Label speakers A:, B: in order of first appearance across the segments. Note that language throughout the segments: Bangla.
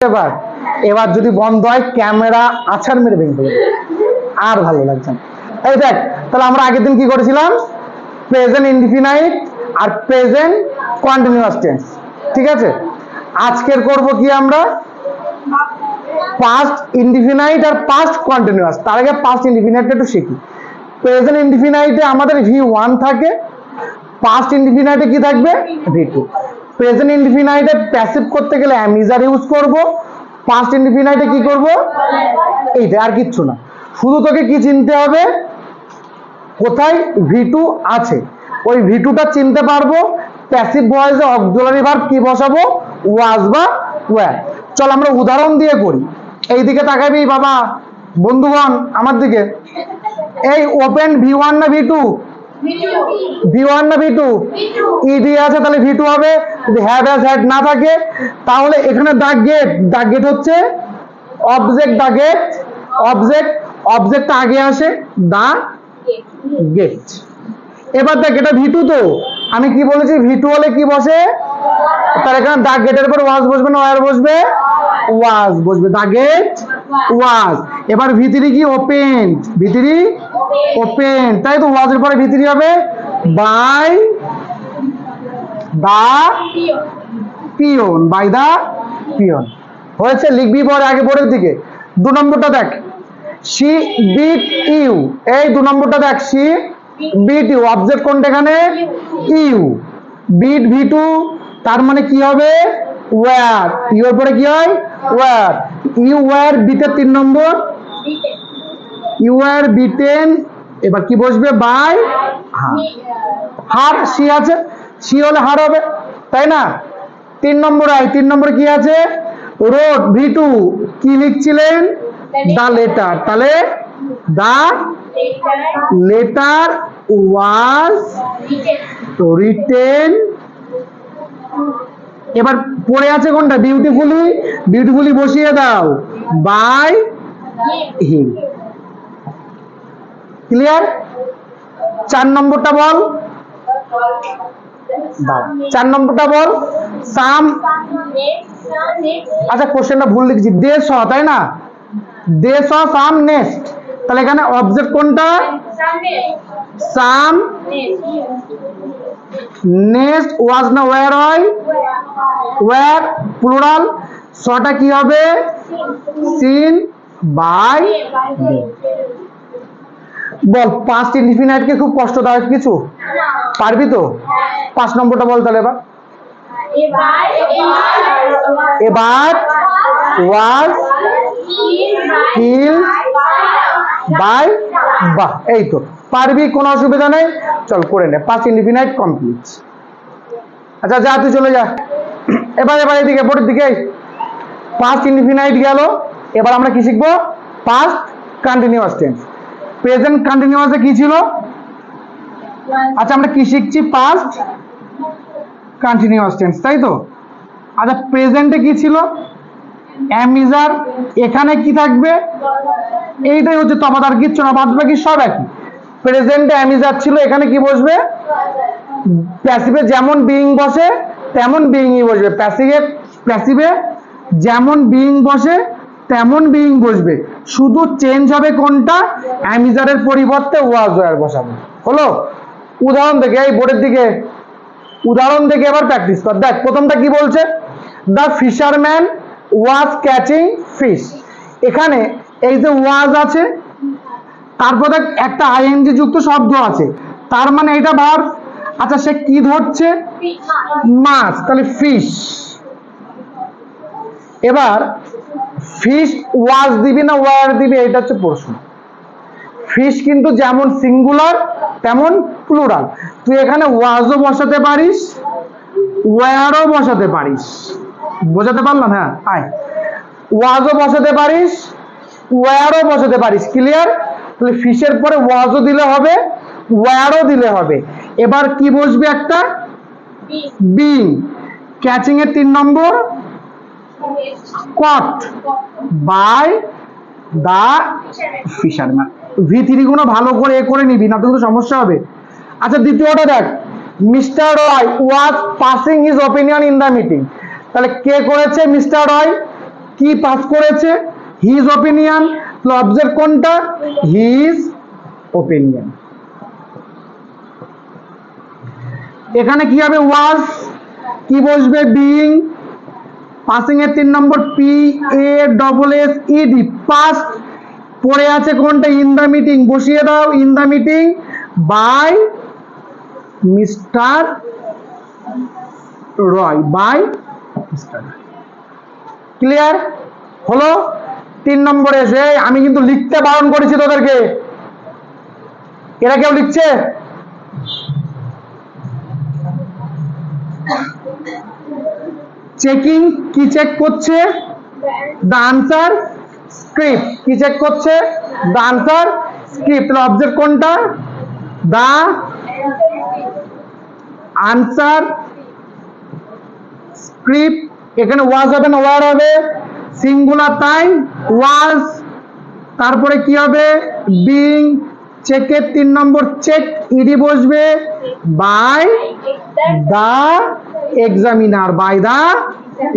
A: এবার এবার যদি বন্ধ হয় ক্যামেরা আছাড় মেরে ভেঙে দেবে, আর ভালো লাগছে না। এই দেখ, তাহলে আমরা আগের দিন কি করেছিলাম, প্রেজেন্ট ইনডিফিনাইট আর প্রেজেন্ট কন্টিনিউয়াস টেন্স, ঠিক আছে। আজকের করব কি আমরা, পাস্ট ইনডিফিনাইট আর পাস্ট কন্টিনিউয়াস। তার আগে পাস্ট ইনডিফিনাইটটা একটু শিখি। প্রেজেন্ট ইনডিফিনাইটে আমাদের V1 থাকে, পাস্ট ইনডিফিনাইটে কি থাকবে, V2। প্রেজেন্ট ইনডিফিনাইটে প্যাসিভ করতে গেলে am is are ইউজ করব, পাস্ট ইনডিফিনাইটে কি করব, এইটা, আর কিচ্ছু না। শুধু তোকে কি চিনতে হবে, কোথায় V2 আছে, ওই V2টা চিনতে পারবো। প্যাসিভ ভয়েসে অক্সিলারি ভার্ব কি বসাবো, ওয়াজ বা ওয়্যার। চল আমরা উদাহরণ দিয়ে করি। এই দিকে তাকাবি বাবা, বন্ধুগণ আমার দিকে। এই ওপেন V1 না V2, V1 না V2, ইডি আছে তাহলে V2 হবে। যদি হ্যাভ হ্যাজ হ্যাড না থাকে তাহলে এখানে দা গেট হচ্ছে অবজেক্ট, দা গেট অবজেক্ট, অবজেক্ট আগে আসে, দা গেট। এবার দেখ এটা V2, তো আমি কি বলেছি V2 হলে কি বসে, তার এখানে দা গেটের উপর ওয়াজ বসবে না ওয়্যার বসবে, ওয়াজ বসবে, দা গেট ওয়াজ। এবার V3 কি ওপেন, V3 ওপেন, তাই তো ওয়াজের পরে V3 হবে by the peon, by the peon. হয়েছে, লিখবি পরে আগে বোর্ডের দিকে। 2 নম্বরটা দেখ, শি বিট ইউ। এই 2 নম্বরটা দেখ, শি বিট ইউ, অবজেক্ট কোনটা এখানে, ইউ। বিট V2, তার মানে কি হবে, ওয়্যার। ইউ এর পরে কি হয়, ওয়্যার। ইউ ওয়্যার বিটের 3 নম্বর, ইউ ওয়্যার বিটেন। এবার কি বসবে, বাই হার। সি আছে, সি হলে হার হবে, তাই না। 3 নম্বর আই, 3 নম্বরে কি আছে, রোড V2, কি লিখছিলেন, দা লেটার, তাহলে দা লেটার ওয়াজ রিটেন। এবার পড়ে আছে কোনটা, বিউটিফুলি, বিউটিফুলি বসিয়ে দাও বাই হিম। ক্লিয়ার। 4 নম্বরটা বল, 4 নম্বরটা বল, সাম। আচ্ছা কোশ্চেনটা ভুল লিখেছি, দে স, তাই না, দে স সাম নেক্সট। তাহলে এখানে অবজেক্ট কোনটা, সাম নেক্সট, ওয়াজ না ওয়্যার হয়, ওয়্যার প্লুরাল। সটা কি হবে, সিন বাই। বল পাস্ট ইনডিফিনাইট কে খুব কষ্টদায়ক কিছু, পারবি তো। 5 নম্বরটা বল তাহলে। এবার ওয়াজ কিল বাই, বাহ, এই তো পারবি, কোনো অসুবিধা নেই। চল করে নে, পাস্ট ইনডিফিনাইট কমপ্লিট। আচ্ছা যা, তুই চলে যা। এবার এদিকে বোর্ডের দিকে, পাস্ট ইনডিফিনাইট গেল। এবার আমরা কি শিখবো, পাস্ট কন্টিনিউয়াস টেন্স। প্রেজেন্ট কন্টিনিউয়াসে কি ছিল, আচ্ছা আমরা কি শিখছি, পাস্ট কন্টিনিউয়াস টেন্স, তাই তো। আচ্ছা প্রেজেন্টে কি ছিল, am is are, এখানে কি থাকবে, এইটাই হচ্ছে তফাৎ, আর কিচ্ছু না, বাদ বাকি সব একই। প্রেজেন্টে am is are ছিল, এখানে কি বসবে, প্যাসিভে যেমন বিইং বসে তেমন বিইংই বসবে, প্যাসিভে যেমন বিইং বসে তেমন বিইং বসবে, শুধু চেঞ্জ হবে কোনটা, am is are এর পরিবর্তে was were বসাবো। হলো, উদাহরণ দেখে, এই বোর্ডের দিকে উদাহরণ দেখে এবার প্র্যাকটিস কর। দেখ প্রথমটা কি বলছে, the fisherman was catching fish. এখানে এই যে ওয়াজ আছে, তারপর দেখ একটা আইএনজি যুক্ত শব্দ আছে, তার মানে এটা ভার্ব। আচ্ছা সে কি ধরছে, মাছ, তাহলে ফিশ। এবার ফিশ ওয়াজ দিবি না ওয়্যার দিবি, এটা হচ্ছে প্রশ্ন। ফিশ কিন্তু যেমন সিঙ্গুলার তেমন প্লুরাল, তুই এখানে ওয়াজও বসাতে পারিস ওয়্যারও বসাতে পারিস। বোঝাতে পারলাম, হ্যাঁ আয়, ওয়াজও বসাতে পারিস ওয়্যারও বসাতে পারিস। ক্লিয়ার। তাহলে ফিশের পরে ওয়াজও দিলে হবে ওয়্যারও দিলে হবে। এবার কি বসবে, একটা বিং। ক্যাচিং এর 3 নম্বর, caught by the fisherman. V3 গুলো ভালো করে করে নিবি, না তো কিন্তু সমস্যা হবে। আচ্ছা দ্বিতীয়টা দেখ, Mister Roy was passing his opinion in the meeting. তাহলে কে করেছে, মিস্টার রয়। কি পাস করেছে? His opinion. অবজেক্ট কোনটা? His opinion. এখানে কি হবে? ওয়াজ, কি বসবে? বিইং। পাসিং এর 3 নম্বর P A double S E D, past. পড়ে আছে কোনটা? ইন দা মিটিং, বসিয়ে দাও in the meeting by mister Roy, by mister. Clear হলো? 3 নম্বরে এসে আমি কিন্তু লিখতে বারণ করেছি তোদেরকে, এরা কেউ লিখছে? চেকিং, কি চেক করছে? দ্য আনসার স্ক্রিপ্ট, কি চেক করছে? The answer script. অবজেক্ট কোনটা? The answer script. এখানে ওয়াজ হবে না ওয়ার হবে? সিঙ্গুলার, তাই ওয়াজ। তারপরে কি হবে? বিং। চেকের 3 নম্বর চেক, ইডি বসবে by the examiner, by the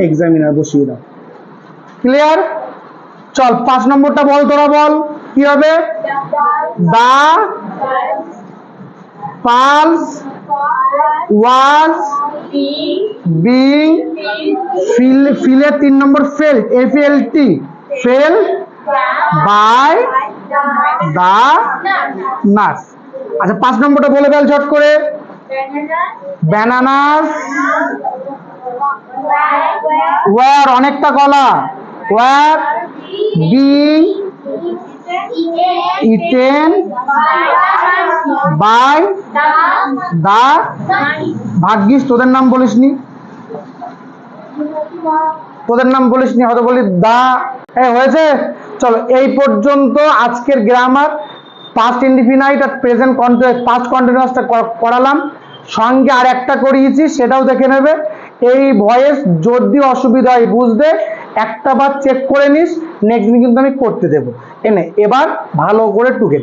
A: examiner বসিয়ে দাও। ক্লিয়ার? চল 5 নম্বরটা বল, তোরা বল কি হবে? দা পালস ওয়াজ বিং ফিলের 3 number felt, FLT felt by the nurse. আচ্ছা 5 নম্বরটা বলে ফেল ঝট করে। ব্যানানাস ওয়ার, অনেকটা কলা, were being eaten by the. ভাগ্যিস তোদের নাম বলিসনি, তোদের নাম বলিসনি, হয়তো বলি দা। হয়েছে? চলো এই পর্যন্ত আজকের গ্রামার, পাস্ট ইনডিফিনাইট আর প্রেজেন্ট পাস্ট কন্টিনিউয়াসটা করালাম, সঙ্গে আর একটা করিয়েছি, সেটাও দেখে নেবে। এই ভয়েস যদি অসুবিধা হয় বুঝতে একটা বার চেক করে নিস, নেক্সট দিন কিন্তু আমি করতে দেবো। এনে এবার ভালো করে টুকে